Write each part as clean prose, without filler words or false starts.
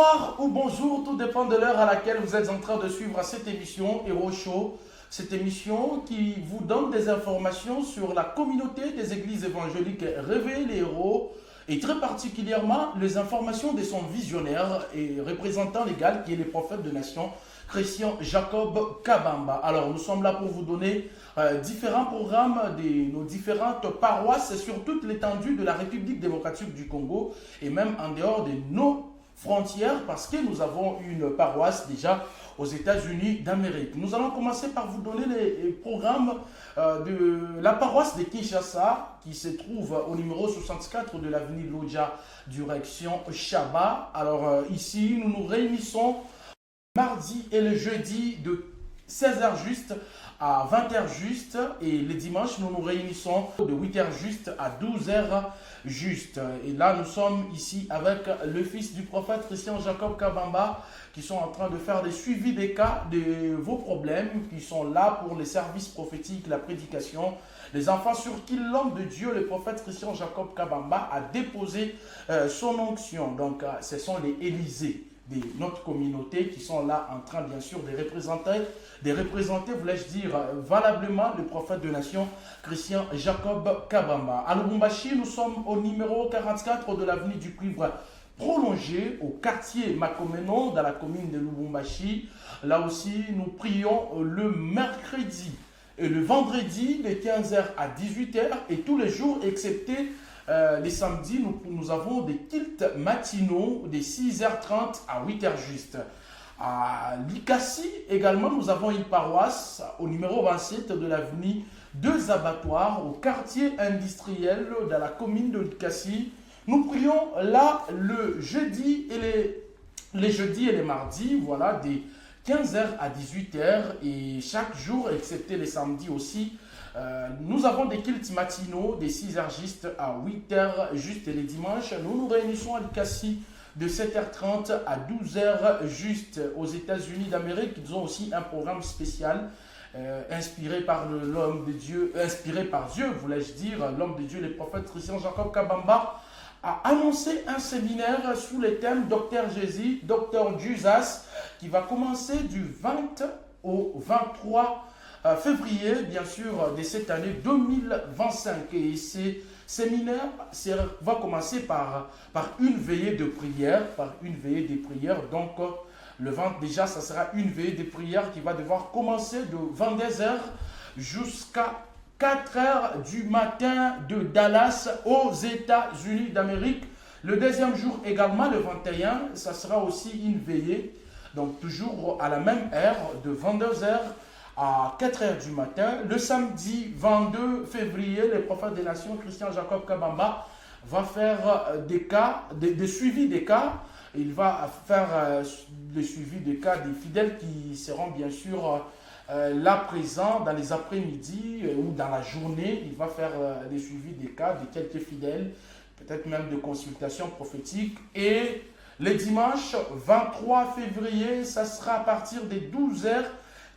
Bonsoir ou bonjour, tout dépend de l'heure à laquelle vous êtes en train de suivre cette émission Héros Show. Cette émission qui vous donne des informations sur la communauté des églises évangéliques Réveillez les héros et très particulièrement les informations de son visionnaire et représentant légal qui est le prophète de nation, Christian Jacob Kabamba. Alors nous sommes là pour vous donner différents programmes de nos différentes paroisses sur toute l'étendue de la République démocratique du Congo et même en dehors de nos frontières parce que nous avons une paroisse déjà aux États-Unis d'Amérique. Nous allons commencer par vous donner les programmes de la paroisse de Kinshasa qui se trouve au numéro 64 de l'avenue Lodja, direction Chaba. Alors ici, nous nous réunissons mardi et le jeudi de 16h juste à 20h juste et les dimanches nous nous réunissons de 8h juste à 12h juste. Et là nous sommes ici avec le fils du prophète Christian Jacob Kabamba qui sont en train de faire des suivis des cas de vos problèmes, qui sont là pour les services prophétiques, la prédication, les enfants sur qui l'homme de Dieu, le prophète Christian Jacob Kabamba a déposé son onction. Donc ce sont les Élysées de notre communauté qui sont là en train bien sûr de représenter, voulais-je dire, valablement le prophète de nation Christian Jacob Kabamba. À Lubumbashi, nous sommes au numéro 44 de l'avenue du Cuivre prolongé au quartier Makomeno dans la commune de Lubumbashi. Là aussi, nous prions le mercredi et le vendredi de 15h à 18h et tous les jours excepté les samedis, nous avons des cultes matinaux de 6h30 à 8h juste. À Likasi, également, nous avons une paroisse au numéro 27 de l'avenue Deux Abattoirs, au quartier industriel dans la commune de Likasi. Nous prions là le jeudi et les jeudis et les mardis, voilà, des 15h à 18h et chaque jour, excepté les samedis aussi. Nous avons des cultes matinaux de 6h juste à 8h juste et les dimanches. Nous nous réunissons à Likasi de 7h30 à 12h juste aux États-Unis d'Amérique. Ils ont aussi un programme spécial inspiré par l'homme de Dieu, inspiré par Dieu, voulais-je dire, l'homme de Dieu, le prophète Christian Jacob Kabamba a annoncé un séminaire sous le thème Docteur Jésus, Docteur Jesus, qui va commencer du 20 au 23 février, bien sûr, de cette année 2025. Et ce séminaire va commencer par une veillée de prière, Donc, le 20, déjà, ça sera une veillée de prière qui va devoir commencer de 22h jusqu'à 4h du matin de Dallas aux États-Unis d'Amérique. Le deuxième jour également, le 21, ça sera aussi une veillée. Donc, toujours à la même heure, de 22h à 4h du matin. Le samedi 22 février, le prophète des nations, Christian Jacob Kabamba, va faire des suivis des cas. Il va faire le suivi des cas des fidèles qui seront bien sûr là présents dans les après-midi ou dans la journée. Il va faire des suivis des cas de quelques fidèles, peut-être même de consultations prophétiques. Et le dimanche 23 février, ça sera à partir des 12h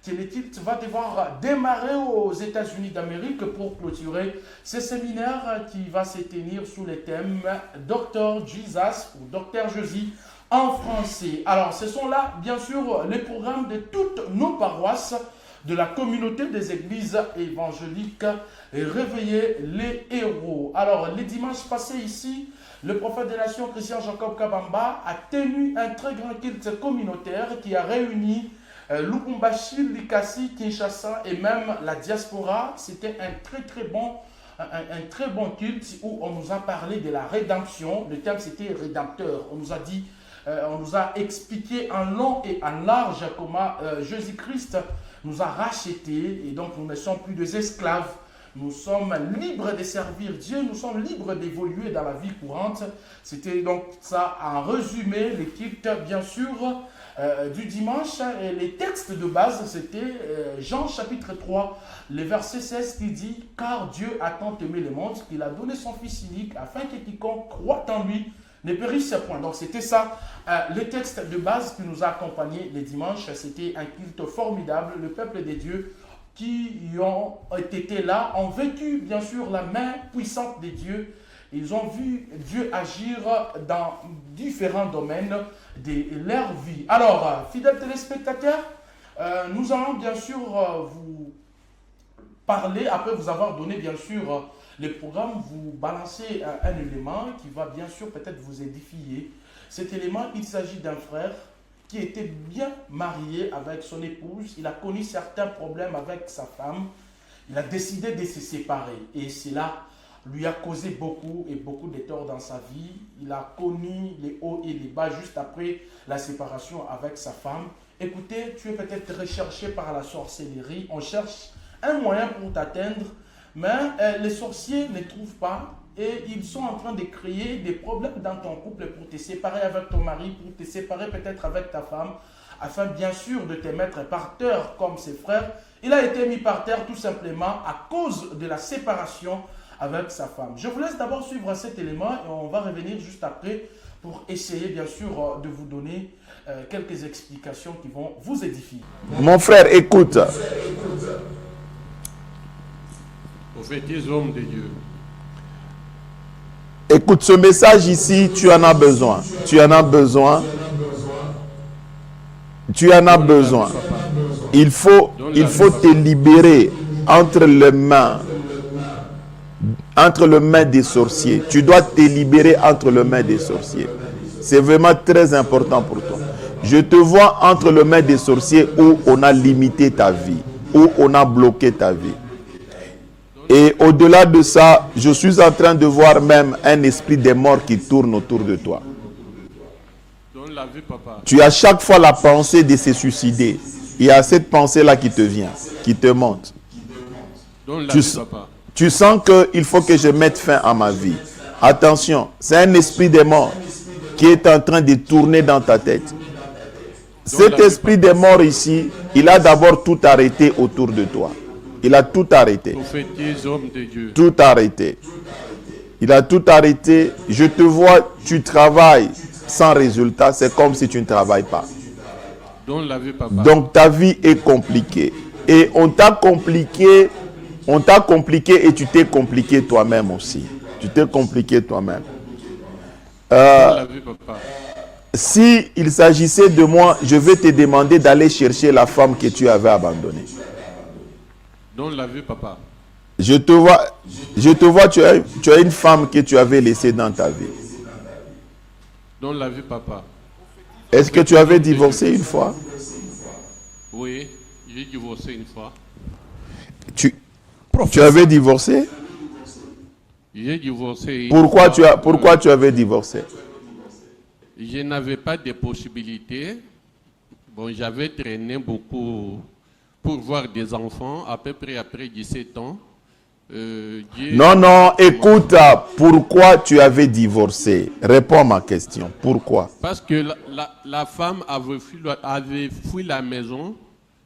que l'équipe va devoir démarrer aux États-Unis d'Amérique pour clôturer ce séminaire qui va se tenir sous le thème Docteur Jesus ou Docteur Jésus en français. Alors, ce sont là, bien sûr, les programmes de toutes nos paroisses de la communauté des églises évangéliques et Réveillez les héros. Alors, les dimanches passés ici, le prophète des nations, Christian Jacob Kabamba, a tenu un très grand culte communautaire qui a réuni Lubumbashi, Likasi, Kinshasa et même la diaspora. C'était un très bon culte où on nous a parlé de la rédemption. Le thème c'était rédempteur. On nous a expliqué en long et en large comment Jésus-Christ nous a rachetés et donc nous ne sommes plus des esclaves. Nous sommes libres de servir Dieu, nous sommes libres d'évoluer dans la vie courante. C'était donc ça en résumé, les cultes bien sûr du dimanche. Et les textes de base, c'était Jean chapitre 3, le verset 16 qui dit « Car Dieu a tant aimé le monde qu'il a donné son Fils unique afin que quiconque croit en lui ne périsse point. » Donc c'était ça, le texte de base qui nous a accompagnés les dimanches. C'était un culte formidable, le peuple de Dieu qui ont été là, ont vécu bien sûr la main puissante de Dieu ils ont vu Dieu agir dans différents domaines de leur vie. Alors, fidèles téléspectateurs, nous allons bien sûr vous parler, après vous avoir donné bien sûr le programme, vous balancez un élément qui va bien sûr peut-être vous édifier. Cet élément, il s'agit d'un frère qui était bien marié avec son épouse. Il a connu certains problèmes avec sa femme. Il a décidé de se séparer. Et cela lui a causé beaucoup de torts dans sa vie. Il a connu les hauts et les bas juste après la séparation avec sa femme. Écoutez, tu es peut-être recherché par la sorcellerie. On cherche un moyen pour t'atteindre, mais les sorciers ne trouvent pas. Et ils sont en train de créer des problèmes dans ton couple pour te séparer avec ton mari, pour te séparer peut-être avec ta femme, afin bien sûr de te mettre par terre comme ses frères. Il a été mis par terre tout simplement à cause de la séparation avec sa femme. Je vous laisse d'abord suivre cet élément et on va revenir juste après pour essayer bien sûr de vous donner quelques explications qui vont vous édifier. Mon frère, écoute. Prophétise, homme de Dieu. Écoute, ce message ici, tu en as besoin. Tu en as besoin. Tu en as besoin. Il faut te libérer entre les mains des sorciers. Tu dois te libérer entre les mains des sorciers. C'est vraiment très important pour toi. Je te vois entre les mains des sorciers où on a limité ta vie, où on a bloqué ta vie. Et au-delà de ça, je suis en train de voir même un esprit des morts qui tourne autour de toi. Tu as chaque fois la pensée de se suicider. Il y a cette pensée-là qui te vient, qui te monte. Tu sens qu'il faut que je mette fin à ma vie. Attention, c'est un esprit des morts qui est en train de tourner dans ta tête. Cet esprit des morts ici, il a d'abord tout arrêté autour de toi. Il a tout arrêté. Prophétise, homme de Dieu. Tout arrêté. Il a tout arrêté. Je te vois, tu travailles sans résultat. C'est comme si tu ne travailles pas. Donc ta vie est compliquée. Et on t'a compliqué et tu t'es compliqué toi-même aussi. Tu t'es compliqué toi-même. Si il s'agissait de moi, je vais te demander d'aller chercher la femme que tu avais abandonnée. Donne la vue, papa. Je te vois, tu as une femme que tu avais laissée dans ta vie. Donne la vue, papa. Est-ce que tu avais divorcé une fois? Oui, j'ai divorcé une fois. Tu avais divorcé? J'ai divorcé. Pourquoi tu avais divorcé? Je n'avais pas de possibilité. Bon, j'avais traîné beaucoup pour voir des enfants, à peu près après 17 ans. Non, écoute, pourquoi tu avais divorcé? Réponds à ma question. Pourquoi? Parce que la femme avait fui la maison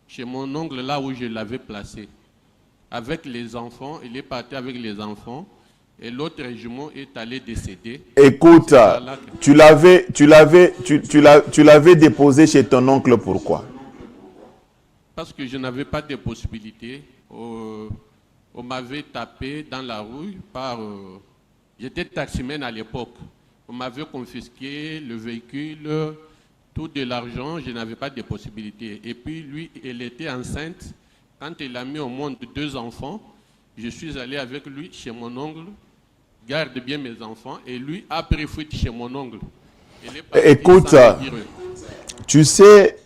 chez mon oncle, là où je l'avais placé. Avec les enfants, il est parti avec les enfants. Et l'autre jumeau est allé décéder. Écoute, tu l'avais déposé chez ton oncle, pourquoi? Parce que je n'avais pas de possibilité. On m'avait tapé dans la rue par... J'étais taximène à l'époque. On m'avait confisqué le véhicule, tout de l'argent. Je n'avais pas de possibilité. Et puis lui, elle était enceinte. Quand il a mis au monde 2 enfants, je suis allé avec lui chez mon oncle. Garde bien mes enfants. Et lui a pris fuite chez mon oncle. Écoute, tu sais...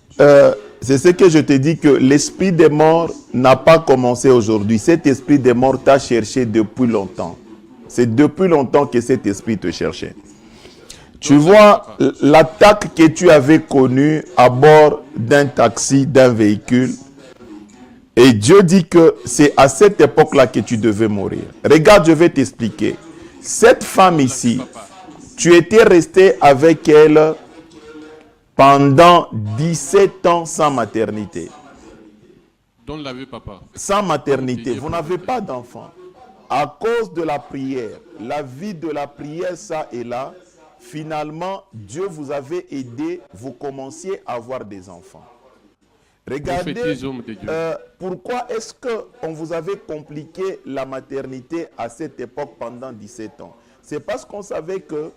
c'est ce que je te dis, que l'esprit des morts n'a pas commencé aujourd'hui. Cet esprit des morts t'a cherché depuis longtemps. C'est depuis longtemps que cet esprit te cherchait. Tu vois, l'attaque que tu avais connue à bord d'un taxi, d'un véhicule, et Dieu dit que c'est à cette époque-là que tu devais mourir. Regarde, je vais t'expliquer. Cette femme ici, tu étais resté avec elle pendant 17 ans sans maternité. Donne la vue, papa. Sans maternité, vous n'avez pas d'enfant. À cause de la prière, la vie de la prière, ça et là, finalement, Dieu vous avait aidé, vous commenciez à avoir des enfants. Regardez, pourquoi est-ce qu'on vous avait compliqué la maternité à cette époque pendant 17 ans? C'est parce qu'on savait que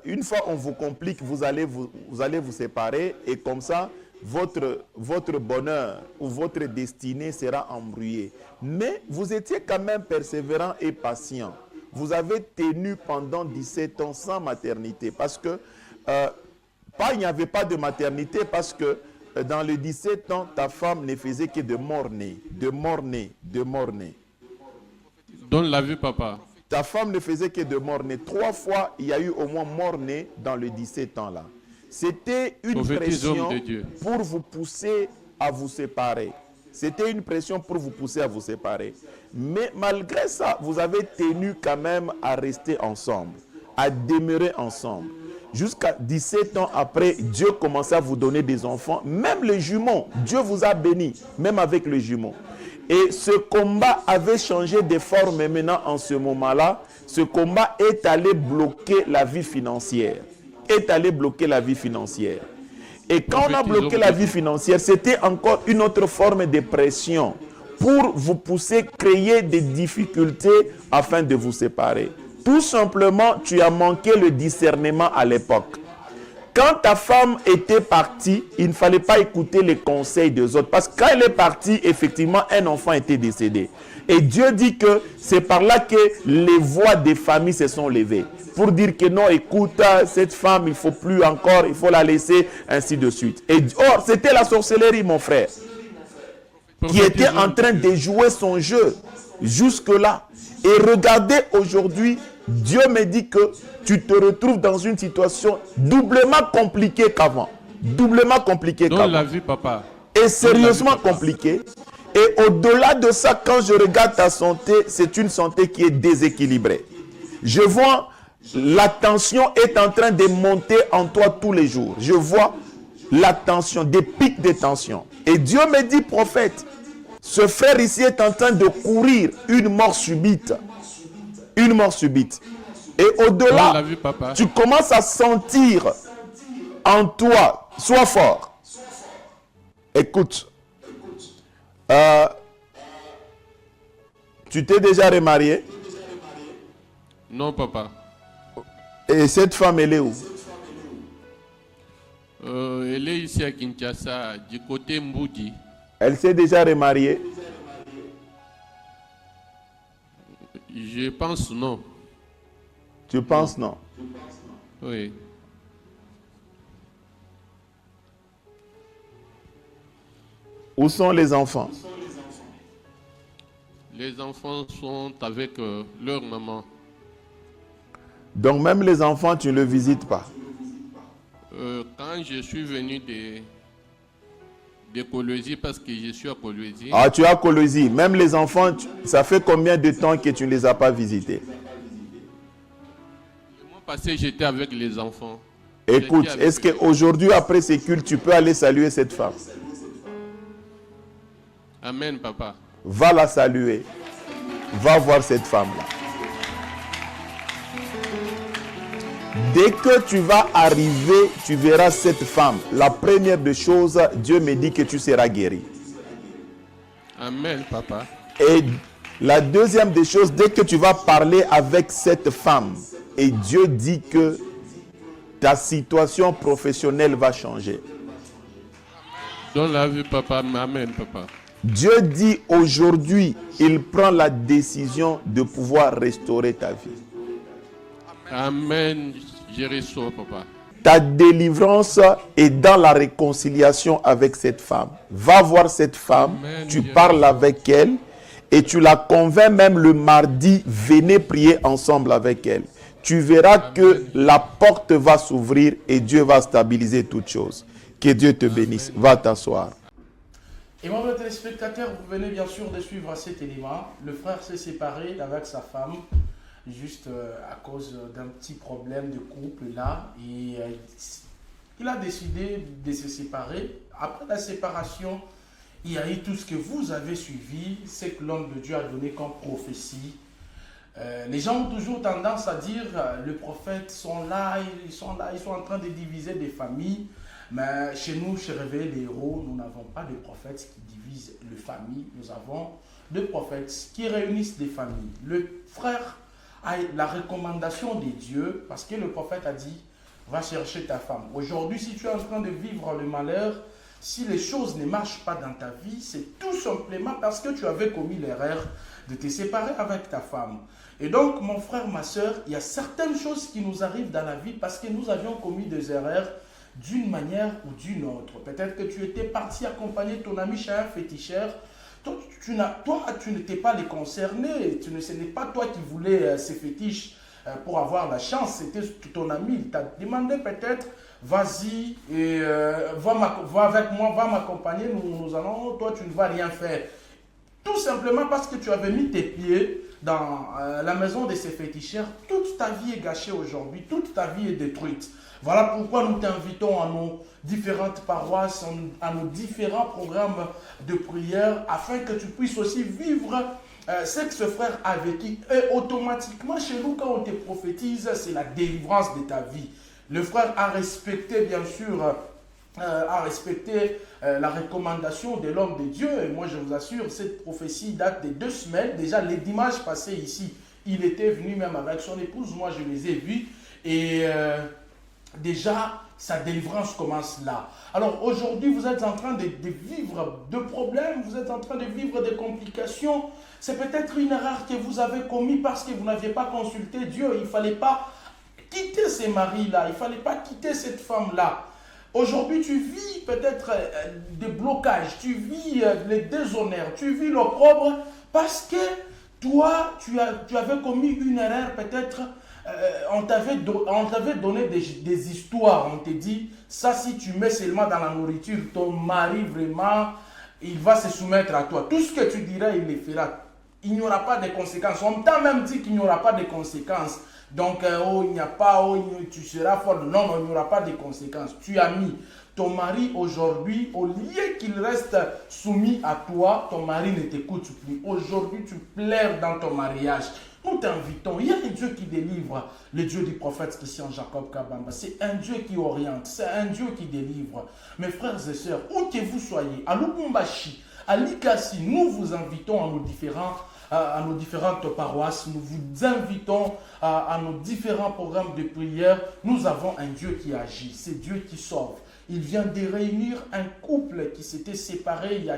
une fois on vous complique, vous allez vous séparer et comme ça, votre bonheur ou votre destinée sera embrouillée. Mais vous étiez quand même persévérant et patient. Vous avez tenu pendant 17 ans sans maternité parce que il n'y avait pas de maternité parce que dans les 17 ans, ta femme ne faisait que de mort-né. Donne la vue, papa. Ta femme ne faisait que de mort-né. 3 fois, il y a eu au moins mort-né dans les 17 ans là. C'était une pression pour vous pousser à vous séparer. C'était une pression pour vous pousser à vous séparer. Mais malgré ça, vous avez tenu quand même à rester ensemble, à demeurer ensemble. Jusqu'à 17 ans après, Dieu commençait à vous donner des enfants. Même les jumeaux, Dieu vous a béni, même avec les jumeaux. Et ce combat avait changé de forme maintenant en ce moment-là. Ce combat est allé bloquer la vie financière. Et quand on a bloqué la vie financière, c'était encore une autre forme de pression pour vous pousser à créer des difficultés afin de vous séparer. Tout simplement, tu as manqué le discernement à l'époque. Quand ta femme était partie, il ne fallait pas écouter les conseils des autres. Parce que quand elle est partie, effectivement, un enfant était décédé. Et Dieu dit que c'est par là que les voix des familles se sont levées. Pour dire que non, écoute, cette femme, il ne faut plus encore, il faut la laisser, ainsi de suite. Et or, c'était la sorcellerie, mon frère, qui était en train de jouer son jeu jusque-là. Et regardez aujourd'hui, Dieu me dit que tu te retrouves dans une situation doublement compliquée qu'avant. Donne la vue, papa. Et sérieusement compliquée. Et au-delà de ça, quand je regarde ta santé, c'est une santé qui est déséquilibrée. Je vois la tension est en train de monter en toi tous les jours. Je vois la tension, des pics de tension. Et Dieu me dit, prophète, ce frère ici est en train de courir une mort subite. Une mort subite. Et au-delà, tu commences à sentir en toi, sois fort. Écoute, tu t'es déjà remarié? Non, papa. Et cette femme, elle est où? Elle est ici à Kinshasa, du côté Mboudi. Elle s'est déjà remariée? Je pense non. Tu penses non? Oui. Où sont les enfants? Les enfants sont avec leur maman. Donc même les enfants, tu ne les visites pas? Quand je suis venu de Kolwezi, parce que je suis à Kolwezi. Ah, tu es à Kolwezi. Même les enfants, ça fait combien de temps que tu ne les as pas visités? Le mois passé, j'étais avec les enfants. Écoute, est-ce qu'aujourd'hui, après ces cultes, tu peux aller saluer cette femme? Amen, papa. Va la saluer. Va voir cette femme-là. Dès que tu vas arriver, tu verras cette femme. La première des choses, Dieu me dit que tu seras guéri. Amen, papa. Et la deuxième des choses, dès que tu vas parler avec cette femme, et Dieu dit que ta situation professionnelle va changer. Donne la vue, papa. Amen, papa. Dieu dit aujourd'hui, il prend la décision de pouvoir restaurer ta vie. Amen, je reçois, papa. Ta délivrance est dans la réconciliation avec cette femme. Va voir cette femme, amen, tu parles avec elle et tu la convaincs même le mardi, venez prier ensemble avec elle. Tu verras amen, que la porte va s'ouvrir et Dieu va stabiliser toutes choses. Que Dieu te bénisse. Va t'asseoir. Et moi, mes téléspectateurs, vous venez bien sûr de suivre cet élément. Le frère s'est séparé avec sa femme, juste à cause d'un petit problème de couple là. Et il a décidé de se séparer. Après la séparation, il y a eu tout ce que vous avez suivi, c'est que l'homme de Dieu a donné comme prophétie. Les gens ont toujours tendance à dire les prophètes sont là, ils sont en train de diviser des familles. Mais chez nous, chez Réveil les Héros, nous n'avons pas de prophètes qui divisent les familles. Nous avons des prophètes qui réunissent des familles. Le frère à la recommandation de Dieu, parce que le prophète a dit, va chercher ta femme. Aujourd'hui, si tu es en train de vivre le malheur, si les choses ne marchent pas dans ta vie, c'est tout simplement parce que tu avais commis l'erreur de te séparer avec ta femme. Et donc, mon frère, ma soeur, il y a certaines choses qui nous arrivent dans la vie parce que nous avions commis des erreurs d'une manière ou d'une autre. Peut-être que tu étais parti accompagner ton ami chez un féticheur. Toi, tu n'étais pas les concernés. Ce n'est pas toi qui voulais ces fétiches pour avoir la chance. C'était ton ami. Il t'a demandé peut-être, vas-y, va avec moi, va m'accompagner. Nous allons, toi, tu ne vas rien faire. Tout simplement parce que tu avais mis tes pieds dans la maison de ces féticheurs. Toute ta vie est gâchée aujourd'hui. Toute ta vie est détruite. Voilà pourquoi nous t'invitons à nos différentes paroisses, à nos différents programmes de prière, afin que tu puisses aussi vivre ce que ce frère a vécu. Et automatiquement, chez nous, quand on te prophétise, c'est la délivrance de ta vie. Le frère a respecté, bien sûr, la recommandation de l'homme de Dieu. Et moi, je vous assure, cette prophétie date de 2 semaines. Déjà, les dimanches passés ici, il était venu même avec son épouse. Moi, je les ai vus. Et déjà, sa délivrance commence là. Alors aujourd'hui, vous êtes en train de vivre de problèmes, vous êtes en train de vivre des complications. C'est peut-être une erreur que vous avez commise parce que vous n'aviez pas consulté Dieu. Il ne fallait pas quitter ces maris-là, il ne fallait pas quitter cette femme-là. Aujourd'hui, tu vis peut-être des blocages, tu vis les déshonneurs, tu vis l'opprobre parce que toi, tu avais commis une erreur peut-être. On t'avait donné des histoires. On te dit, ça si tu mets seulement dans la nourriture, ton mari vraiment, il va se soumettre à toi. Tout ce que tu diras, il le fera. Il n'y aura pas de conséquences. On t'a même dit qu'il n'y aura pas de conséquences. Donc, il n'y a pas, tu seras fort. Non, il n'y aura pas de conséquences. Tu as mis ton mari aujourd'hui, au lieu qu'il reste soumis à toi, ton mari ne t'écoute plus. Aujourd'hui, tu pleures dans ton mariage. Nous t'invitons, il y a un Dieu qui délivre, le Dieu du prophète Christian Jacob Kabamba. C'est un Dieu qui oriente, c'est un Dieu qui délivre. Mes frères et sœurs, où que vous soyez, à Lubumbashi, à Likasi, nous vous invitons à nos différentes paroisses, nous vous invitons à nos différents programmes de prière. Nous avons un Dieu qui agit, c'est Dieu qui sauve. Il vient de réunir un couple qui s'était séparé il y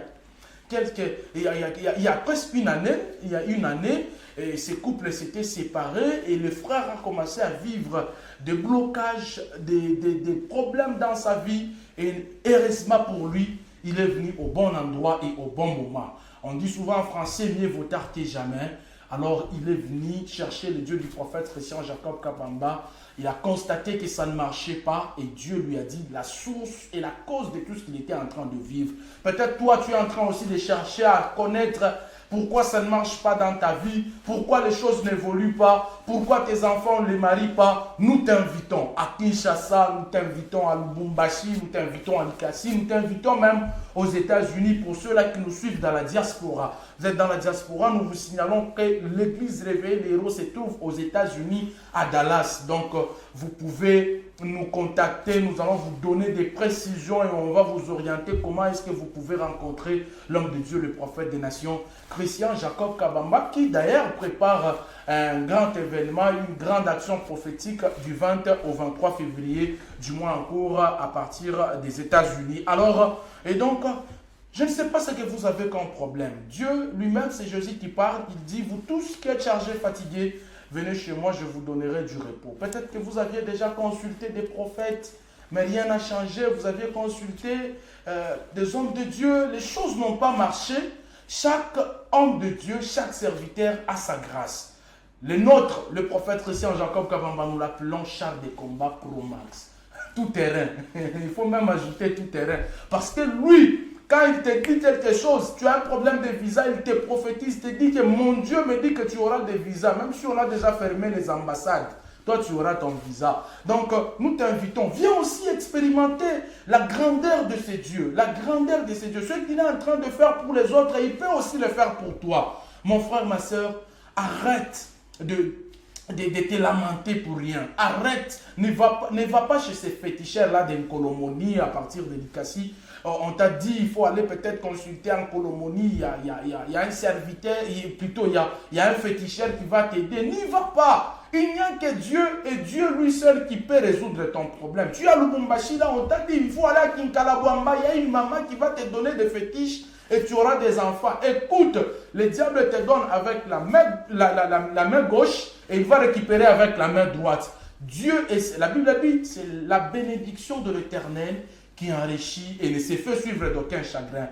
a presque une année, et ces couples s'étaient séparés et le frère a commencé à vivre des blocages, des problèmes dans sa vie. Et heureusement pour lui, il est venu au bon endroit et au bon moment. On dit souvent en français, mieux vaut tard que jamais. Alors il est venu chercher le Dieu du prophète Christian Jacob Kabamba. Il a constaté que ça ne marchait pas et Dieu lui a dit la source et la cause de tout ce qu'il était en train de vivre. Peut-être toi tu es en train aussi de chercher à connaître pourquoi ça ne marche pas dans ta vie, pourquoi les choses n'évoluent pas, pourquoi tes enfants ne les marient pas. Nous t'invitons à Kinshasa, nous t'invitons à Lubumbashi, nous t'invitons à Likasi, nous t'invitons même aux États-Unis pour ceux-là qui nous suivent dans la diaspora. Vous êtes dans la diaspora, nous vous signalons que l'église Réveillée les Héros se trouve aux États-Unis, à Dallas. Donc, vous pouvez nous contacter, nous allons vous donner des précisions et on va vous orienter comment est-ce que vous pouvez rencontrer l'homme de Dieu, le prophète des nations, Christian Jacob Kabamba, qui d'ailleurs prépare un grand événement, une grande action prophétique du 20 au 23 février du mois en cours à partir des États-Unis. Alors, et donc, je ne sais pas ce que vous avez comme problème. Dieu lui-même, c'est Jésus qui parle, il dit, vous tous qui êtes chargés, fatigués, venez chez moi, je vous donnerai du repos. Peut-être que vous aviez déjà consulté des prophètes, mais rien n'a changé. Vous aviez consulté des hommes de Dieu, les choses n'ont pas marché. Chaque homme de Dieu, chaque serviteur a sa grâce. Le nôtre, le prophète Christian Jacob Kabamba, nous l'appelons char de combat Pro Max. Tout terrain. Il faut même ajouter tout terrain. Parce que lui, quand il te dit quelque chose, tu as un problème de visa, il te prophétise, il te dit que mon Dieu me dit que tu auras des visas. Même si on a déjà fermé les ambassades, toi tu auras ton visa. Donc nous t'invitons, viens aussi expérimenter la grandeur de ces dieux. La grandeur de ces dieux. Ce qu'il est en train de faire pour les autres, il peut aussi le faire pour toi. Mon frère, ma soeur, arrête de te lamenter pour rien. Arrête, ne va pas chez ces féticheurs-là d'Nkolomoni à partir de Likasi. on t'a dit il faut aller peut-être consulter en colomonie, il y a un serviteur, plutôt il y a un féticheur qui va t'aider. N'y va pas. Il n'y a que Dieu et Dieu lui seul qui peut résoudre ton problème. Tu es à Lubumbashi là, on t'a dit il faut aller à Kinkalabwamba, il y a une maman qui va te donner des fétiches et tu auras des enfants. Écoute, le diable te donne avec la main gauche et il va récupérer avec la main droite. Dieu, la Bible dit, c'est la bénédiction de l'Éternel qui enrichit et ne se fait suivre d'aucun chagrin.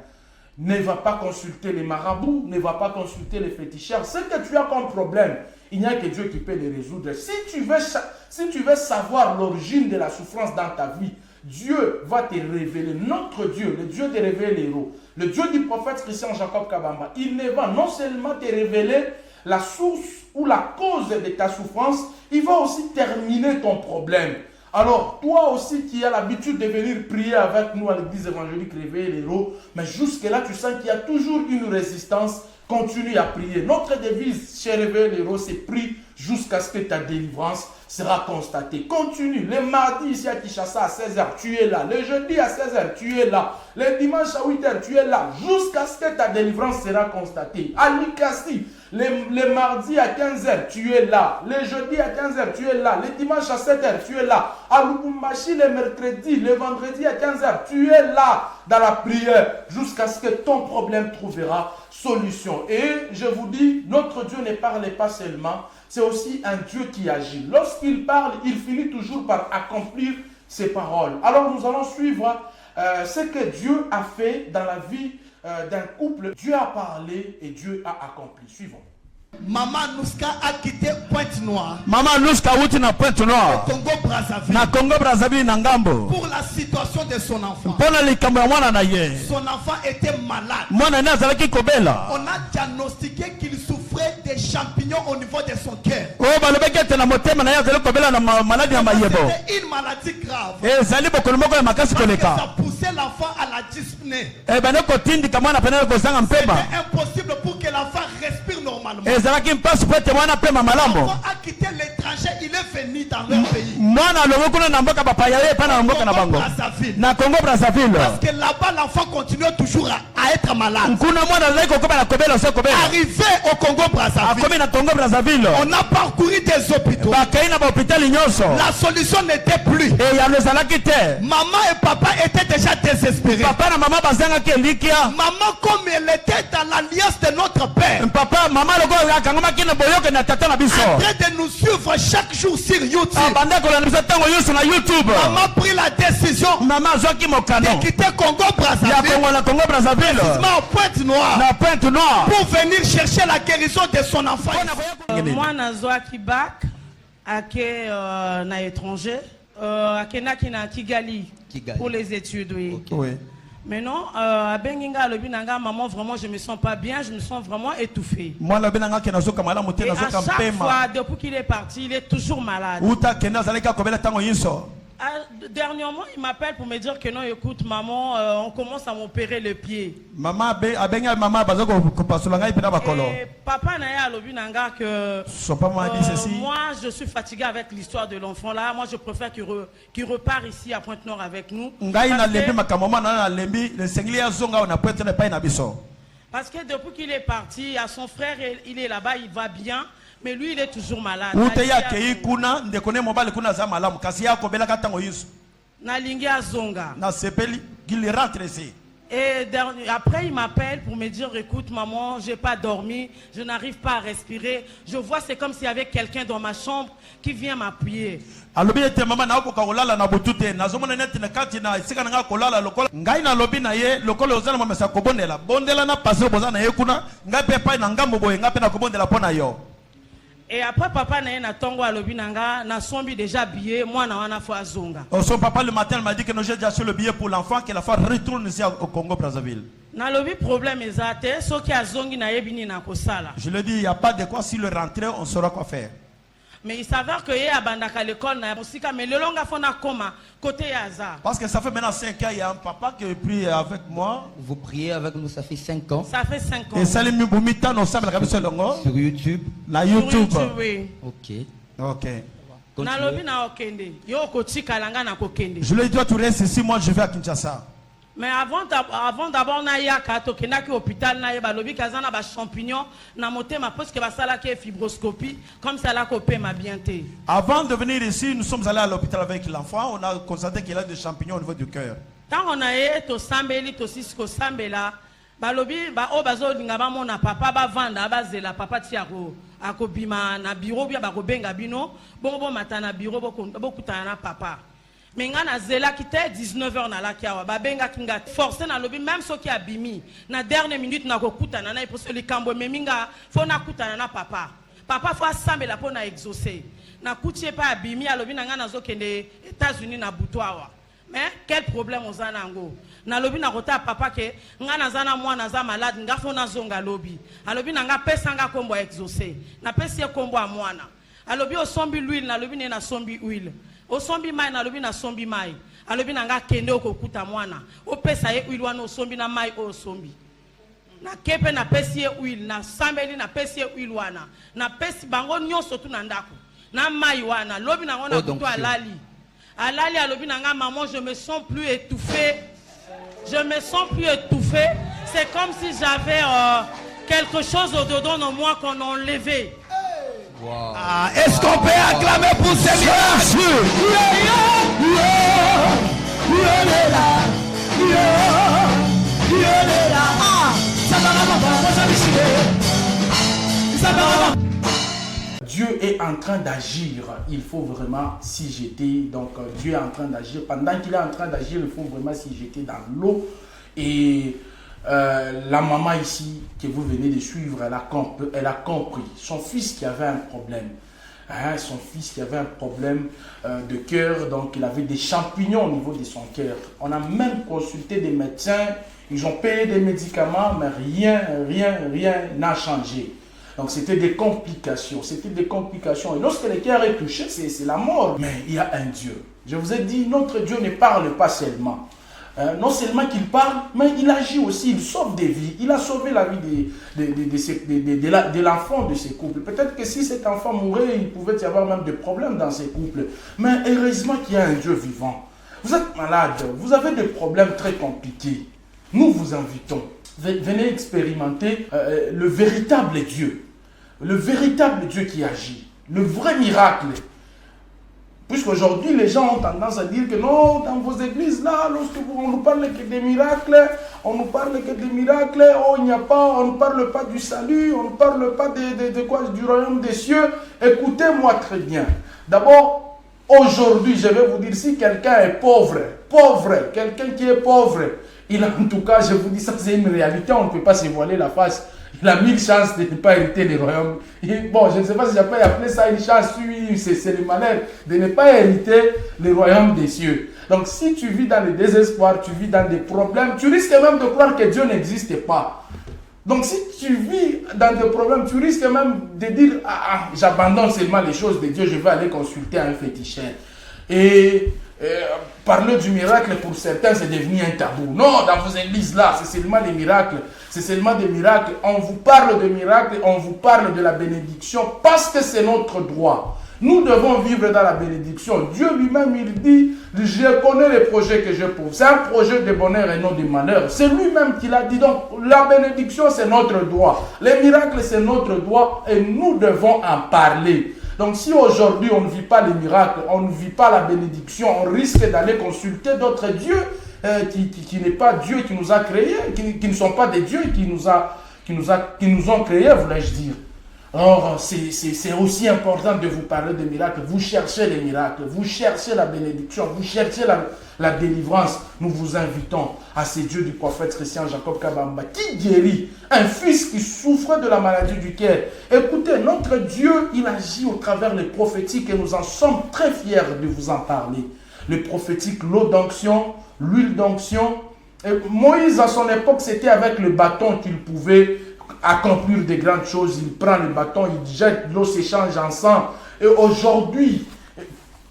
Ne va pas consulter les marabouts, ne va pas consulter les féticheurs. Ce que tu as comme problème, il n'y a que Dieu qui peut les résoudre. Si tu veux savoir l'origine de la souffrance dans ta vie, Dieu va te révéler, notre Dieu, le Dieu des révéléros, le Dieu du prophète Christian Jacob Kabamba. Il ne va non seulement te révéler la source ou la cause de ta souffrance, il va aussi terminer ton problème. Alors, toi aussi qui as l'habitude de venir prier avec nous à l'église évangélique Réveil les héros, mais jusque-là, tu sens qu'il y a toujours une résistance, continue à prier. Notre devise chez Réveil les héros, c'est prie jusqu'à ce que ta délivrance sera constatée. Continue. Le mardi ici à Kinshasa à 16h, tu es là. Le jeudi à 16h, tu es là. Le dimanche à 8h, tu es là. Jusqu'à ce que ta délivrance sera constatée. À Likasi, le mardi à 15h, tu es là. Le jeudi à 15h, tu es là. Le dimanche à 7h, tu es là. À Lubumbashi, le mercredi, le vendredi à 15h, tu es là dans la prière jusqu'à ce que ton problème trouvera solution. Et je vous dis, notre Dieu ne parle pas seulement, c'est aussi un Dieu qui agit. Lorsqu'il parle, il finit toujours par accomplir ses paroles. Alors nous allons suivre ce que Dieu a fait dans la vie d'un couple. Dieu a parlé et Dieu a accompli. Suivons. Maman Nouska a quitté Pointe-Noire. Maman Nouska outi na Pointe-Noire. Congo Brazzaville. Na Congo Brazzaville na ngambo. Pour la situation de son enfant. Pona likambo ya mwana na ye. Son enfant était malade. Mwana na azalaki kobela. On a diagnostiqué qu'il souffrait des champignons au niveau de son cœur. Oh balobeki ete na motema na ye azalaki kobela na maladie ya mayebo. C'était une maladie grave. Ezali bokono moko ya makasi koleka. Ça poussait l'enfant à la dyspnée. Bana kotindika mwana pena kozanga mpema. C'était impossible pour que l'enfant respire normalement. Ezalaki mpasi po ete mwana pema malambo. L'enfant a quitté l'étranger, il est venu dans leur pays. Mwana alongo kuna na mboka bapaya ye pana na mboka na bango. Na Congo Brazzaville. Parce que là-bas l'enfant continue toujours à être malade. Kuna mwana azali kokoba na kobela so kobela. Arrivé au Congo Brazzaville. Akomi na Congo Brazzaville. On a parcouru des hôpitaux. Bakai na hôpital nyonso. La solution n'était plus. Et ya lezalaki te. Maman et papa étaient déjà désespérés. Papa na maman bazanga ki likia. Maman comme elle était dans l'alliance de notre père. Papa maman logo akangoma ki na boyoke na tata na biso. En train de nous suivre chaque jour sur YouTube. Banda ko na biso tango yusu na YouTube. Maman prit la décision. Maman zoki mokano. De quitter Congo Brazzaville. Ya Congo na Congo Brazzaville. En Pointe-Noire. Na Pointe-Noire. Pour venir chercher la guérison de son enfant. Moi nazwa kibak ake na étranger akenaki na Kigali pour les études, oui. Okay. Oui. Mais non, à Benginga, le binanga, maman, vraiment, je me sens pas bien, je me sens vraiment étouffée. Moi, le binanga qui n'a pas kamala et à chaque fois, depuis qu'il est parti, il est toujours malade. Dernièrement, il m'appelle pour me dire que non, écoute, maman, on commence à m'opérer le pied. Maman, et papa n'a à l'obinanga que moi, je suis fatiguée avec l'histoire de l'enfant là. Moi, je préfère qu'il repart ici à Pointe-Noire avec nous. Parce que depuis qu'il est parti, à son frère, il est là-bas, il va bien. Mais lui, il est toujours malade. Et après, il m'appelle pour me dire, écoute, maman, j'ai pas dormi, je n'arrive pas à respirer. Je vois, c'est comme s'il y avait quelqu'un dans ma chambre qui vient m'appuyer. Et après, papa n'a tongo à l'obinanga, n'a sombi déjà billet, moi n'a pas fait zonga. Son papa le matin m'a dit que nous j'ai déjà acheté le billet pour l'enfant, que l'enfant retourne ici au Congo Brazzaville. N'a lobi problème exact, ce qui a zongi n'a yebini na kosala. Je le dis, il n'y a pas de quoi, si le rentrer, on saura quoi faire. Mais il s'avère que à bandaka l'école na musika mais le longa fona koma côté Yaza. Parce que ça fait maintenant 5 ans, il y a un papa qui prie avec moi. Vous priez avec nous, ça fait 5 ans. Ça fait 5 ans. Et ça les mibumita nous sommes sur YouTube. La YouTube. Oui. OK. OK. Na lobi na okende. Yo kotika langa na kokende. Je lui ai dit toi tu restes ici, moi je vais à Kinshasa. Mais avant d'abord naïaka to kenaki hôpital naïe balobi kazana ba champignon na motema parce que ba sala ke fibroscopie comme ça la copé m'a bien té. Avant de venir ici, nous sommes allés à l'hôpital avec l'enfant, on a constaté qu'il a des champignons au niveau du cœur. Tant on a été to sambeli to sisko sambela balobi ba o bazo linga ba mona papa ba vanda ba zela papa tiako akobima na bureau bia ba ko benga bino bon matana bureau bokutana na papa. Mais ngana zela qui était 19h na la kiawa ba benga kinga forcé na lobby même ceux qui abimi na dernière minute na ko kutana na parce que le cambo meminga faut na kutana na papa faut assemble pour na exaucer na kutie pas abimi a lobby na ngana zo kende États-Unis na butwawa mais quel problème aux anango na lobby na kota papa ke ngana zana mwana za malade nga fo na zonga lobby a lobby na nga pesa nga kombo exaucer na pesa kombo a mwana a lobby o sombi l'huile na lobby na sombi huile o sombi mai na lobi na sombi mai alobi na nga kende okokuta mwana o pesa ye huile wana o sombi na mai o sombi na kepe na pesi ye huile na sambeli na pesi ye huile wana na pesi bango nyonso tu na ndako na mai wana lobi na ngona kutu alali alobi na nga maman je me sens plus étouffé c'est comme si j'avais quelque chose au-dedans de moi qu'on a enlevé. Wow. Ah, est-ce qu'on peut acclamer pour ces miracles? Dieu est en train d'agir, il faut vraiment s'y jeter. Donc Dieu est en train d'agir. Pendant qu'il est en train d'agir, il faut vraiment s'y jeter dans l'eau. Et la maman ici, que vous venez de suivre, elle a compris. Son fils qui avait un problème. Son fils qui avait un problème de cœur, donc il avait des champignons au niveau de son cœur. On a même consulté des médecins, ils ont payé des médicaments, mais rien n'a changé. Donc c'était des complications, Et lorsque le cœur est touché, c'est la mort. Mais il y a un Dieu. Je vous ai dit, notre Dieu ne parle pas seulement. Non seulement qu'il parle, mais il agit aussi, il sauve des vies. Il a sauvé la vie de l'enfant de ces couples. Peut-être que si cet enfant mourait, il pouvait y avoir même des problèmes dans ces couples. Mais heureusement qu'il y a un Dieu vivant. Vous êtes malade, vous avez des problèmes très compliqués. Nous vous invitons. Venez expérimenter le véritable Dieu. Le véritable Dieu qui agit. Le vrai miracle. Puisqu'aujourd'hui, les gens ont tendance à dire que non, dans vos églises, là, on nous parle que des miracles, oh, il n'y a pas, on ne parle pas du salut, on ne parle pas du royaume des cieux. Écoutez-moi très bien. D'abord, aujourd'hui, je vais vous dire, si quelqu'un est pauvre, quelqu'un qui est pauvre, il a, en tout cas, je vous dis ça, c'est une réalité, on ne peut pas se voiler la face. Il a 1000 chances de ne pas hériter le royaume. Bon, je ne sais pas si je peux appeler ça une chance, oui, c'est le malheur de ne pas hériter le royaume des cieux. Donc, si tu vis dans le désespoir, tu vis dans des problèmes, tu risques même de croire que Dieu n'existe pas. Donc, si tu vis dans des problèmes, tu risques même de dire, j'abandonne seulement les choses de Dieu, je vais aller consulter un féticheur. Et parler du miracle, pour certains, c'est devenu un tabou. Non, dans vos églises là, c'est seulement des miracles. C'est seulement des miracles. On vous parle de miracles, on vous parle de la bénédiction parce que c'est notre droit. Nous devons vivre dans la bénédiction. Dieu lui-même, il dit, je connais les projets que j'ai pour vous. C'est un projet de bonheur et non de malheur. C'est lui-même qui l'a dit. Donc, la bénédiction, c'est notre droit. Les miracles, c'est notre droit et nous devons en parler. Donc, si aujourd'hui, on ne vit pas les miracles, on ne vit pas la bénédiction, on risque d'aller consulter d'autres dieux qui n'est pas Dieu qui nous a créés, qui ne sont pas des dieux qui nous ont créés, voulais-je dire. Or, c'est aussi important de vous parler des miracles. Vous cherchez les miracles, vous cherchez la bénédiction, vous cherchez la délivrance. Nous vous invitons à ces dieux du prophète Christian Jacob Kabamba qui guérit un fils qui souffrait de la maladie du cœur. Écoutez, notre Dieu, il agit au travers les prophétiques et nous en sommes très fiers de vous en parler. Le prophétique, l'eau d'onction, l'huile d'onction. Moïse, à son époque, c'était avec le bâton qu'il pouvait accomplir de grandes choses. Il prend le bâton, il jette, l'eau s'échange ensemble. Et aujourd'hui,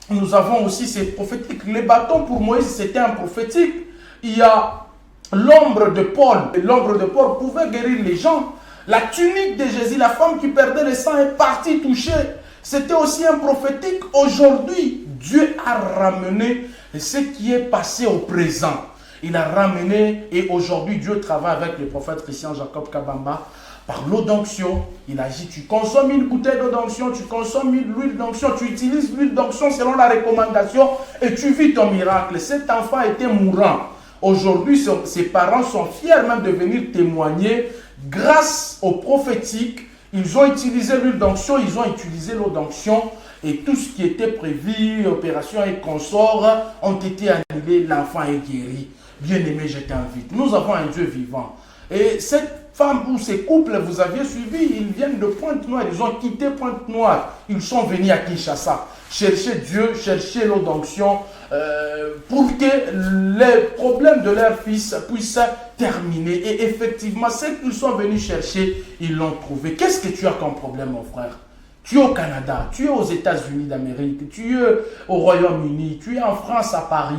nous avons aussi ces prophétiques. Le bâton pour Moïse, c'était un prophétique. Il y a l'ombre de Paul. Et l'ombre de Paul pouvait guérir les gens. La tunique de Jésus, la femme qui perdait le sang est partie touchée. C'était aussi un prophétique. Aujourd'hui, Dieu a ramené ce qui est passé au présent. Il a ramené, et aujourd'hui Dieu travaille avec le prophète Christian Jacob Kabamba par l'eau d'onction. Il agit, tu consommes une bouteille d'eau d'onction, tu consommes l'huile d'onction, tu utilises l'huile d'onction selon la recommandation et tu vis ton miracle. Cet enfant était mourant. Aujourd'hui, ses parents sont fiers même de venir témoigner grâce au prophétique. Ils ont utilisé l'huile d'onction, ils ont utilisé l'eau d'onction et tout ce qui était prévu, opération et consorts, ont été annulés. L'enfant est guéri. Bien-aimé, je t'invite. Nous avons un Dieu vivant. Et cette femme ou ces couples, vous aviez suivi, ils viennent de Pointe-Noire, ils ont quitté Pointe-Noire. Ils sont venus à Kinshasa chercher Dieu, chercher l'eau d'onction pour que les problèmes de leur fils puissent terminer. Et effectivement, ce qu'ils sont venus chercher, ils l'ont trouvé. Qu'est-ce que tu as comme problème, mon frère? Tu es au Canada, tu es aux États-Unis d'Amérique, tu es au Royaume-Uni, tu es en France, à Paris.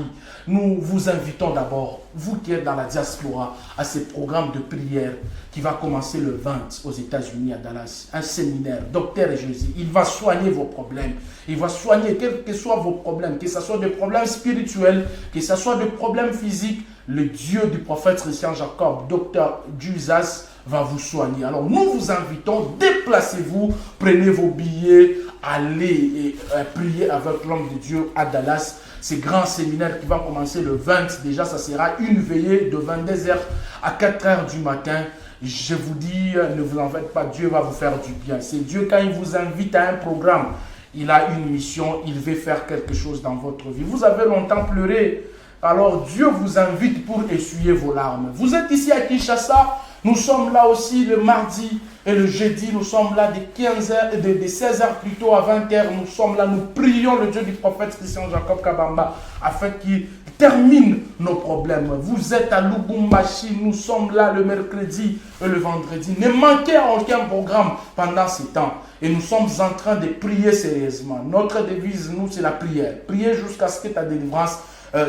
Nous vous invitons d'abord, vous qui êtes dans la diaspora, à ce programme de prière qui va commencer le 20 aux États-Unis à Dallas. Un séminaire, Docteur Jésus. Il va soigner vos problèmes. Il va soigner quels que soient vos problèmes, que ce soit des problèmes spirituels, que ce soit des problèmes physiques. Le Dieu du prophète Christian Jacob, Docteur Jesus, va vous soigner. Alors nous vous invitons, déplacez-vous, prenez vos billets, allez et prier avec l'homme de Dieu à Dallas. Ce grand séminaire qui va commencer le 20, déjà ça sera une veillée de 22h à 4h du matin. Je vous dis, ne vous en faites pas, Dieu va vous faire du bien. C'est Dieu, quand il vous invite à un programme, il a une mission, il veut faire quelque chose dans votre vie. Vous avez longtemps pleuré, alors Dieu vous invite pour essuyer vos larmes. Vous êtes ici à Kinshasa, nous sommes là aussi le mardi et le jeudi, nous sommes là de 15h, de 16h plutôt à 20h, nous sommes là, nous prions le Dieu du prophète Christian Jacob Kabamba afin qu'il termine nos problèmes. Vous êtes à Lubumbashi, nous sommes là le mercredi et le vendredi. Ne manquez à aucun programme pendant ces temps. Et nous sommes en train de prier sérieusement. Notre devise, nous, c'est la prière. Priez jusqu'à ce que ta délivrance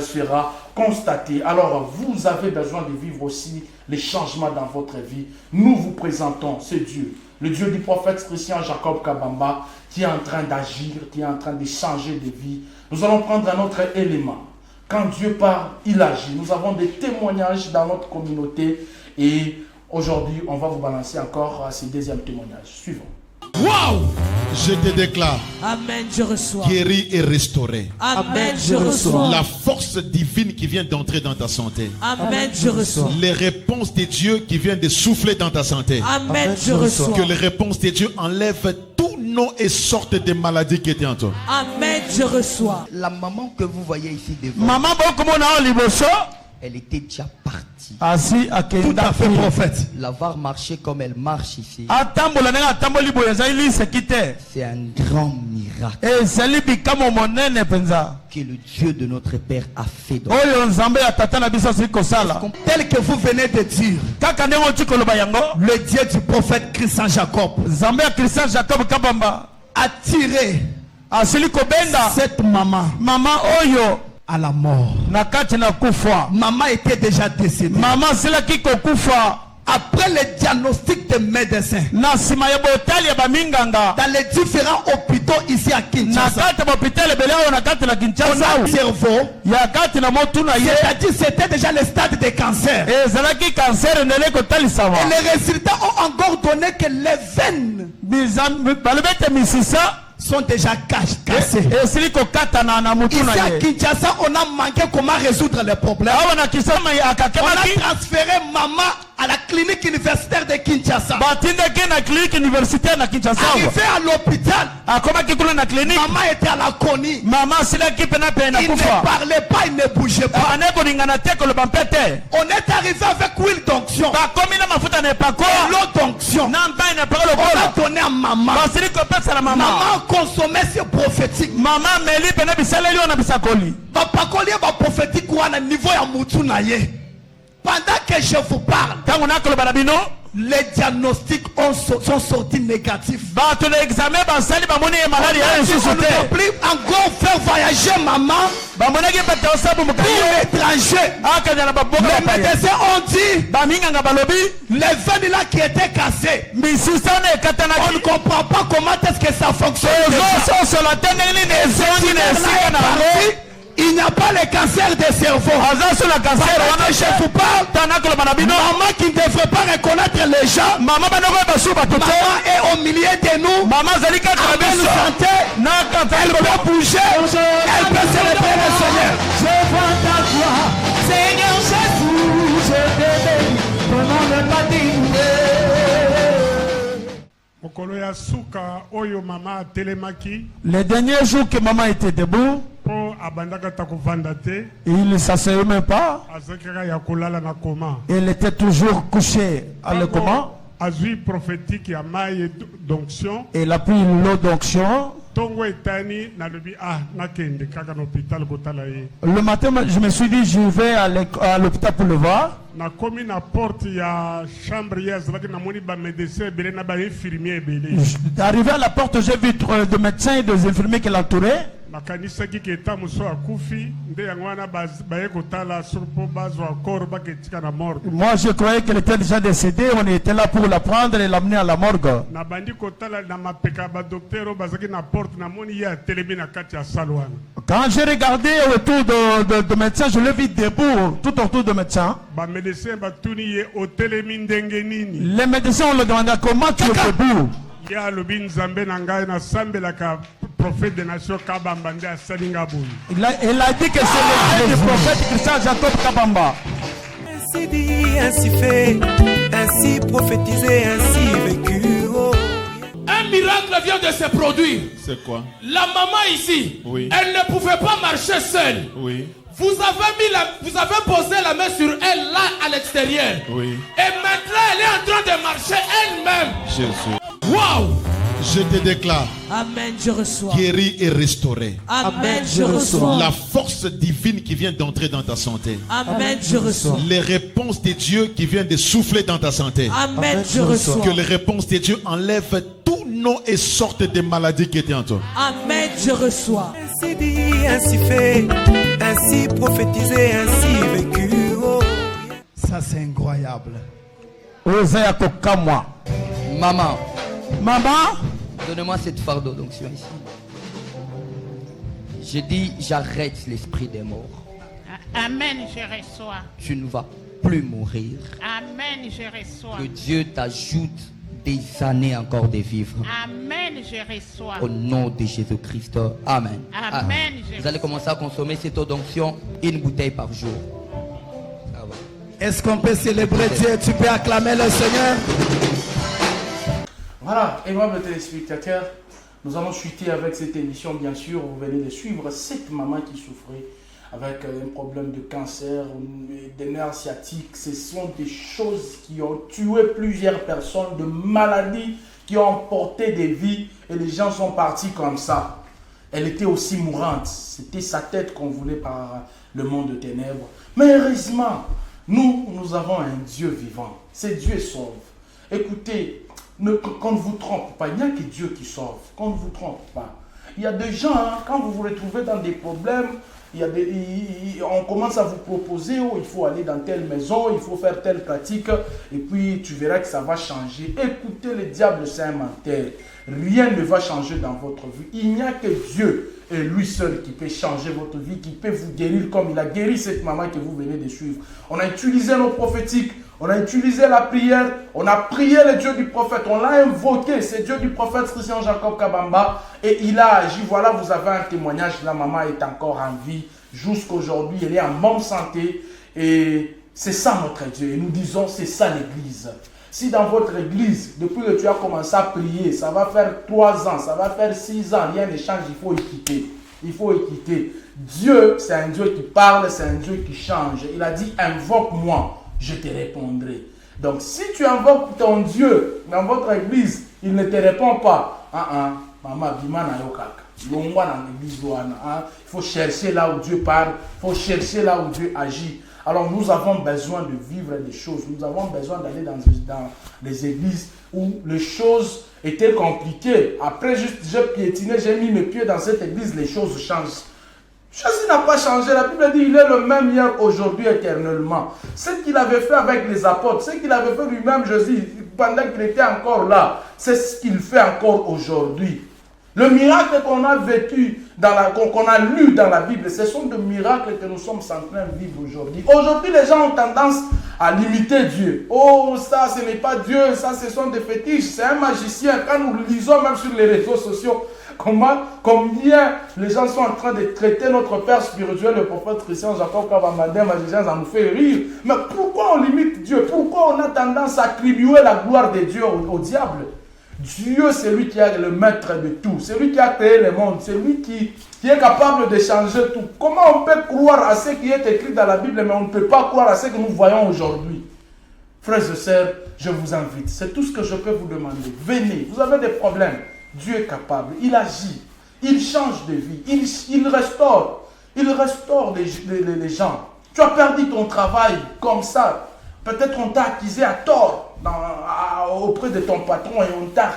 sera constatée. Alors, vous avez besoin de vivre aussi les changements dans votre vie. Nous vous présentons ce Dieu, le Dieu du prophète Christian Jacob Kabamba, qui est en train d'agir, qui est en train de changer de vie. Nous allons prendre un autre élément. Quand Dieu parle, il agit. Nous avons des témoignages dans notre communauté et aujourd'hui, on va vous balancer encore ce deuxième témoignage. Suivant. Waouh! Je te déclare. Amen, je reçois. Guéri et restauré. Amen, je reçois. La force divine qui vient d'entrer dans ta santé. Amen, je reçois. Les réponses de Dieu qui viennent de souffler dans ta santé. Amen, je reçois. Que les réponses de Dieu enlèvent tout nom et sorte de maladies qui étaient en toi. Amen, je reçois. La maman que vous voyez ici devant, Maman, comment on a liboso? elle était déjà partie. Asi Tout à fait prophète. La voir marcher comme elle marche ici, c'est un grand miracle que le Dieu de notre Père a fait. Donc, Tel que vous venez de dire, le Dieu du prophète Christian Jacob a tiré cette maman à la mort. Maman était déjà décédée. Après le diagnostic des médecins, dans les différents hôpitaux ici à Kinshasa, on a un cerveau, c'est-à-dire c'était déjà le stade de cancer. Et les résultats ont encore donné que les veines sont déjà cassées. Ici à Kinshasa, on a manqué comment résoudre les problèmes. On a transféré maman à la clinique universitaire de Kinshasa. Arrivé à l'hôpital, maman était à la conie. Il ne parlait pas, il ne bougeait pas. On est arrivé avec huile d'onction. L'eau d'onction. On a donné à maman. Maman consommait ce prophétique. Pendant que je vous parle, les diagnostics sont sortis négatifs. On ne peut plus encore faire voyager maman pour l'étranger. Les médecins ont dit les veines là qui étaient cassées. On ne comprend pas comment est-ce que ça fonctionne. Il n'y n'a pas le cancer des cerveaux. Pendant que je vous parle, maman qui ne devrait pas reconnaître les gens. Maman est au milieu de nous. Elle nous santé. Elle peut bouger. Elle peut célébrer le Seigneur. Je vois ta gloire. Seigneur Jésus, je te bénis. Ton nom n'est pas digné. Les derniers jours que maman était debout, il ne s'asseyait même pas. Elle était toujours couchée à le coma. Elle a pris l'eau d'onction. Le matin, je me suis dit, je vais à l'hôpital pour le voir. Arrivé à la porte, j'ai vu des médecins et des infirmiers qui l'entouraient. Moi, je croyais qu'elle était déjà décédée. On était là pour la prendre et l'amener à la morgue. Quand j'ai regardé autour de médecins, je l'ai vu debout, tout autour de médecins. Les médecins ont le demandé comment tu es debout. Il a dit que c'est le du prophète Christian Jacob Kabamba. Ainsi dit, ainsi fait, ainsi prophétisé, ainsi vécu. Oh. Un miracle vient de se produire. C'est quoi? La maman ici, oui, elle ne pouvait pas marcher seule. Oui. Vous avez posé la main sur elle là à l'extérieur. Oui. Et maintenant elle est en train de marcher elle-même. Jésus. Waouh! Je te déclare. Amen, je reçois. Guéri et restauré. Amen, je reçois. La force divine qui vient d'entrer dans ta santé. Amen, je reçois. Les réponses de Dieu qui viennent de souffler dans ta santé. Amen, je reçois. Que les réponses de Dieu enlèvent tout nom et sorte de maladies qui étaient en toi. Amen, je reçois. Ainsi dit, ainsi fait, ainsi prophétisé, ainsi vécu. Oh. Ça c'est incroyable. Maman, Maman, donne-moi cette fardeau d'onction ici. Je dis, j'arrête l'esprit des morts. Amen, je reçois. Tu ne vas plus mourir. Amen, je reçois. Que Dieu t'ajoute des années encore de vivre. Amen, je reçois. Au nom de Jésus-Christ. Amen. Amen. Vous allez commencer à consommer cette eau d'onction, une bouteille par jour. Est-ce qu'on peut célébrer Dieu? Tu peux acclamer le Seigneur? Voilà, aimables téléspectateurs, nous allons chuter avec cette émission, bien sûr. Vous venez de suivre cette maman qui souffrait avec un problème de cancer, des nerfs sciatiques. Ce sont des choses qui ont tué plusieurs personnes, de maladies qui ont emporté des vies et les gens sont partis comme ça. Elle était aussi mourante. C'était sa tête qu'on voulait par le monde de ténèbres. Mais heureusement, nous avons un Dieu vivant. C'est Dieu sauve. Écoutez, qu'on ne vous trompe pas, il n'y a que Dieu qui sauve. Qu'on ne vous trompe pas. Il y a des gens, quand vous vous retrouvez dans des problèmes, on commence à vous proposer, oh, il faut aller dans telle maison, il faut faire telle pratique, et puis tu verras que ça va changer. Écoutez, le diable, c'est un menteur. Rien ne va changer dans votre vie. Il n'y a que Dieu et lui seul qui peut changer votre vie, qui peut vous guérir comme il a guéri cette maman que vous venez de suivre. On a utilisé nos prophétiques, on a utilisé la prière, on a prié le Dieu du prophète, on l'a invoqué, c'est Dieu du prophète Christian Jacob Kabamba, et il a agi. Voilà, vous avez un témoignage, la maman est encore en vie, jusqu'aujourd'hui, elle est en bonne santé, et c'est ça notre Dieu, et nous disons, c'est ça l'église. Si dans votre église, depuis que tu as commencé à prier, ça va faire 3 ans, ça va faire 6 ans, rien ne change, il faut équiter. Il faut équiter. Dieu, c'est un Dieu qui parle, c'est un Dieu qui change. Il a dit, invoque-moi, je te répondrai. Donc, si tu invoques ton Dieu dans votre église, il ne te répond pas. Maman, bimana yokaka. Il faut chercher là où Dieu parle, il faut chercher là où Dieu agit. Alors nous avons besoin de vivre des choses, nous avons besoin d'aller dans les églises où les choses étaient compliquées. Après, j'ai piétiné, j'ai mis mes pieds dans cette église, les choses changent. Jésus n'a pas changé, la Bible dit il est le même hier, aujourd'hui, éternellement. Ce qu'il avait fait avec les apôtres, ce qu'il avait fait lui-même, Jésus, pendant qu'il était encore là, c'est ce qu'il fait encore aujourd'hui. Le miracle qu'on a vécu, qu'on a lu dans la Bible, ce sont des miracles que nous sommes en train de vivre aujourd'hui. Aujourd'hui, les gens ont tendance à limiter Dieu. Oh, ça, ce n'est pas Dieu, ça, ce sont des fétiches, c'est un magicien. Quand nous lisons même sur les réseaux sociaux, combien les gens sont en train de traiter notre père spirituel, le prophète Christian Jacob Kabamade, magicien, ça nous fait rire. Mais pourquoi on limite Dieu? Pourquoi on a tendance à attribuer la gloire de Dieu au diable? Dieu, c'est lui qui est le maître de tout. C'est lui qui a créé le monde. C'est lui qui est capable de changer tout. Comment on peut croire à ce qui est écrit dans la Bible, mais on ne peut pas croire à ce que nous voyons aujourd'hui? Frères et sœurs, je vous invite. C'est tout ce que je peux vous demander. Venez, vous avez des problèmes. Dieu est capable. Il agit. Il change de vie. Il restaure. Il restaure les gens. Tu as perdu ton travail comme ça. Peut-être on t'a accusé à tort auprès de ton patron et on t'a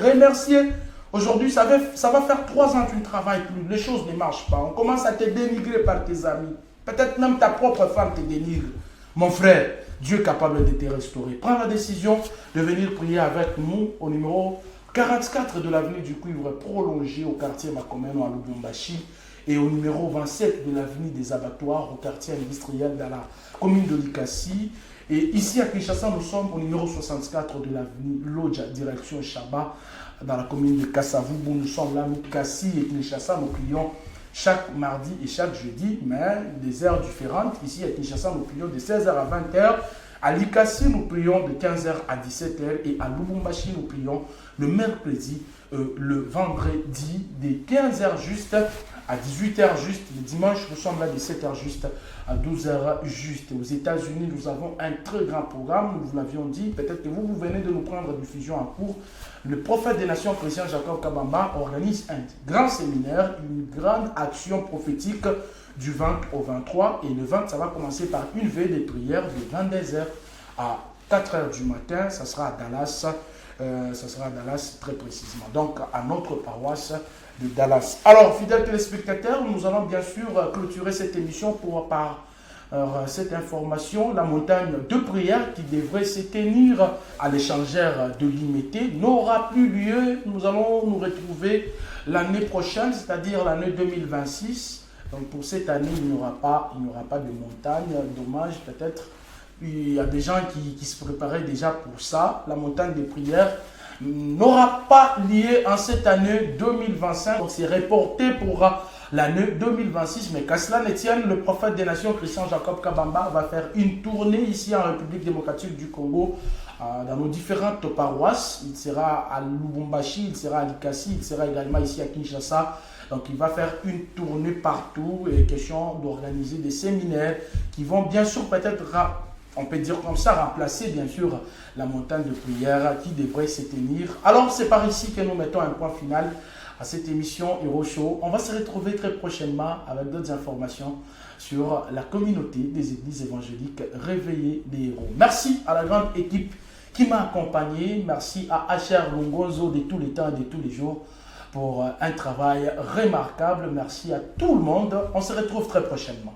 remercié. Aujourd'hui, ça va faire 3 ans que tu ne travailles plus. Les choses ne marchent pas. On commence à te dénigrer par tes amis. Peut-être même ta propre femme te dénigre. Mon frère, Dieu est capable de te restaurer. Prends la décision de venir prier avec nous au numéro 44 de l'avenue du Cuivre, prolongé au quartier Makomeno à Lubumbashi, et au numéro 27 de l'avenue des Abattoirs au quartier industriel dans la commune de Likasi. Et ici à Kinshasa, nous sommes au numéro 64 de l'avenue Lodja, direction Chaba, dans la commune de Kassavubu. Nous sommes là, nous, Kassi et Kinshasa, nous prions chaque mardi et chaque jeudi, mais des heures différentes. Ici à Kinshasa, nous prions de 16h à 20h. À Likasi, nous prions de 15h à 17h. Et à Lubumbashi, nous prions le mercredi, le vendredi, de 15h juste à 18h juste. Le dimanche, nous sommes là de 7h juste à 12h juste. Aux États-Unis, nous avons un très grand programme. Nous vous l'avions dit. Peut-être que vous venez de nous prendre diffusion en cours. Le prophète des nations chrétiennes, Jacob Kabamba, organise un grand séminaire, une grande action prophétique du 20 au 23. Et le 20, ça va commencer par une veille de prière de 22h à 4h du matin. Ça sera à Dallas. Ça sera à Dallas très précisément. Donc, à notre paroisse de Dallas. Alors, fidèles téléspectateurs, nous allons bien sûr clôturer cette émission par cette information. La montagne de prière qui devrait se tenir à l'échangeur de Limité n'aura plus lieu. Nous allons nous retrouver l'année prochaine, c'est-à-dire l'année 2026. Donc, pour cette année, il n'y aura pas de montagne. Dommage, peut-être. Il y a des gens qui se préparaient déjà pour ça. La montagne de prière n'aura pas lieu en cette année 2025. Donc c'est reporté pour l'année 2026. Mais qu'à cela ne tienne, le prophète des nations, Christian Jacob Kabamba, va faire une tournée ici en République démocratique du Congo, dans nos différentes paroisses. Il sera à Lubumbashi, il sera à Likasi, il sera également ici à Kinshasa. Donc il va faire une tournée partout. Et question d'organiser des séminaires qui vont bien sûr peut-être, on peut dire comme ça, remplacer bien sûr la montagne de prière qui devrait se tenir. Alors c'est par ici que nous mettons un point final à cette émission Hero Show. On va se retrouver très prochainement avec d'autres informations sur la communauté des églises évangéliques réveillées des héros. Merci à la grande équipe qui m'a accompagné. Merci à HR Longozo de tous les temps et de tous les jours pour un travail remarquable. Merci à tout le monde. On se retrouve très prochainement.